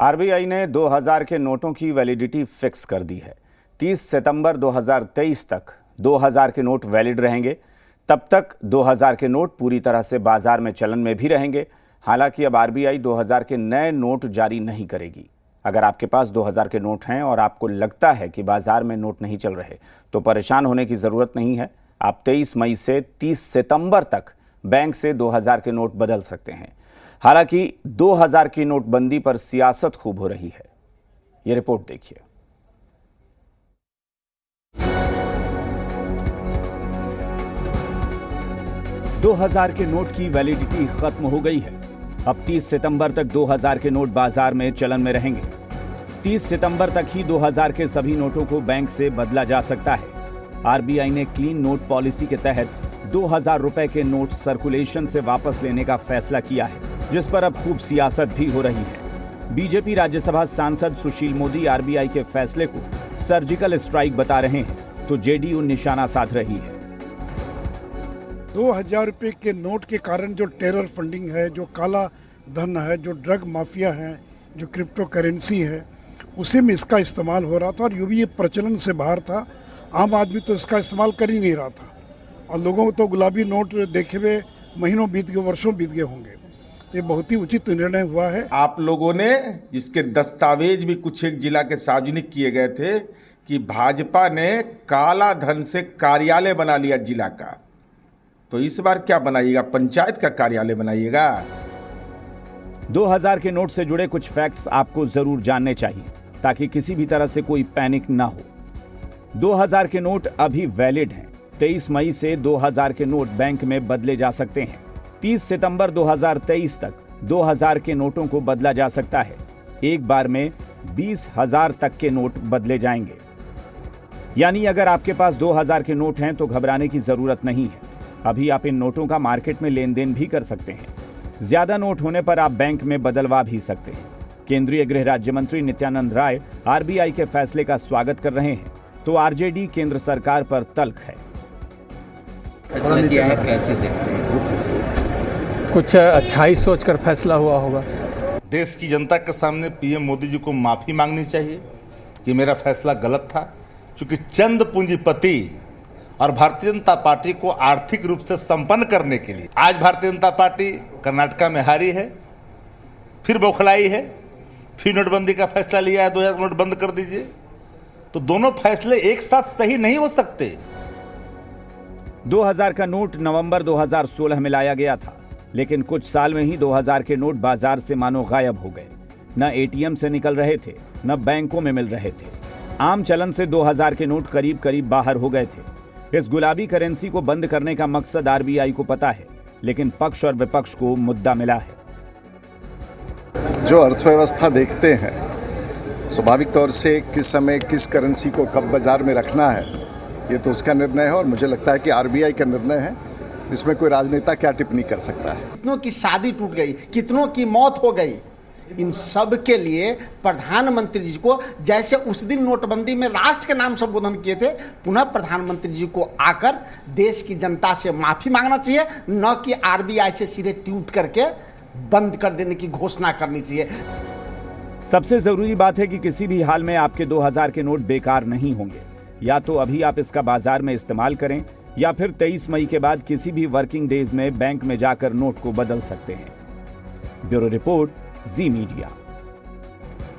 RBI ने 2000 के नोटों की वैलिडिटी फिक्स कर दी है। 30 सितंबर 2023 तक 2000 के नोट वैलिड रहेंगे। तब तक 2000 के नोट पूरी तरह से बाजार में चलन में भी रहेंगे। हालांकि अब आरबीआई 2000 के नए नोट जारी नहीं करेगी। अगर आपके पास 2000 के नोट हैं और आपको लगता है कि बाजार में नोट नहीं चल रहे, तो परेशान होने की जरूरत नहीं है। आप 23 मई से 30 सितंबर तक बैंक से 2000 के नोट बदल सकते हैं। हालांकि 2000 की नोटबंदी पर सियासत खूब हो रही है। यह रिपोर्ट देखिए। दो 2000 के नोट की वैलिडिटी खत्म हो गई है। अब 30 सितंबर तक 2000 के नोट बाजार में चलन में रहेंगे। 30 सितंबर तक ही 2000 के सभी नोटों को बैंक से बदला जा सकता है। आरबीआई ने क्लीन नोट पॉलिसी के तहत 2000 रुपए के नोट सर्कुलेशन से वापस लेने का फैसला किया है, जिस पर अब खूब सियासत भी हो रही है। बीजेपी राज्यसभा सांसद सुशील मोदी आरबीआई के फैसले को सर्जिकल स्ट्राइक बता रहे हैं, तो जेडीयू निशाना साध रही है। 2000 रुपये के नोट के कारण जो टेरर फंडिंग है, जो काला धन है, जो ड्रग माफिया है, जो क्रिप्टो करेंसी है, उसी में इसका इस्तेमाल हो रहा था और यूं भी ये प्रचलन से बाहर था। आम आदमी तो इसका इस्तेमाल कर ही नहीं रहा था और लोगों को तो गुलाबी नोट देखे हुए महीनों बीत गए, वर्षों बीत गए होंगे। तो ये बहुत ही उचित निर्णय हुआ है। आप लोगों ने जिसके दस्तावेज भी कुछ एक जिला के सार्वजनिक किए गए थे कि भाजपा ने काला धन से कार्यालय बना लिया जिला का, तो इस बार क्या बनाइएगा? पंचायत का कार्यालय बनाइएगा। 2000 के नोट से जुड़े कुछ फैक्ट्स आपको जरूर जानने चाहिए, ताकि किसी भी तरह से कोई पैनिक ना हो। 2000 के नोट अभी वैलिड हैं। 23 मई से 2000 के नोट बैंक में बदले जा सकते हैं। 30 सितंबर 2023 तक 2000 के नोटों को बदला जा सकता है। एक बार में 20,000 तक के नोट बदले जाएंगे। यानी अगर आपके पास 2000 के नोट हैं तो घबराने की जरूरत नहीं है। अभी आप इन नोटों का मार्केट में लेन देन भी कर सकते हैं। ज्यादा नोट होने पर आप बैंक में बदलवा भी सकते हैं। केंद्रीय गृह राज्य मंत्री नित्यानंद राय आरबीआई के फैसले का स्वागत कर रहे हैं, तो आरजेडी केंद्र सरकार पर तल्ख है। फैसला किया है, कैसे देखते हैं? कुछ अच्छा ही सोचकर फैसला हुआ होगा। देश की जनता के सामने पीएम मोदी जी को माफी मांगनी चाहिए कि मेरा फैसला गलत था, क्योंकि चंद पूंजीपति और भारतीय जनता पार्टी को आर्थिक रूप से संपन्न करने के लिए आज भारतीय जनता पार्टी कर्नाटका में हारी है, फिर बौखलाई है, फिर नोटबंदी का फैसला लिया है 2000 नोट बंद कर दीजिए। तो दोनों फैसले एक साथ सही नहीं हो सकते। 2000 का नोट नवंबर 2016 में लाया गया था, लेकिन कुछ साल में ही 2000 के नोट बाजार से मानो गायब हो गए। न एटीएम से निकल रहे थे, न बैंकों में मिल रहे थे। आम चलन से 2000 के नोट करीब करीब बाहर हो गए थे। इस गुलाबी करेंसी को बंद करने का मकसद आरबीआई को पता है, लेकिन पक्ष और विपक्ष को मुद्दा मिला है। जो अर्थव्यवस्था देखते हैं, स्वाभाविक तौर से किस समय किस करेंसी को कब बाजार में रखना है, ये तो उसका निर्णय है और मुझे लगता है कि आरबीआई का निर्णय है। इसमें कोई राजनेता क्या टिप्पणी कर सकता है? कितनों की शादी टूट गई, कितनों की मौत हो गई। इन सब के लिए प्रधानमंत्री जी को, जैसे उस दिन नोटबंदी में राष्ट्र के नाम संबोधन किए थे, पुनः प्रधानमंत्री जी को आकर देश की जनता से माफी मांगना चाहिए, न कि आरबीआई से सीधे ट्वीट करके बंद कर देने की घोषणा करनी चाहिए। सबसे जरूरी बात है कि किसी भी हाल में आपके 2000 के नोट बेकार नहीं होंगे। या तो अभी आप इसका बाजार में इस्तेमाल करें, या फिर 23 मई के बाद किसी भी वर्किंग डेज में बैंक में जाकर नोट को बदल सकते हैं। ब्यूरो रिपोर्ट, जी मीडिया।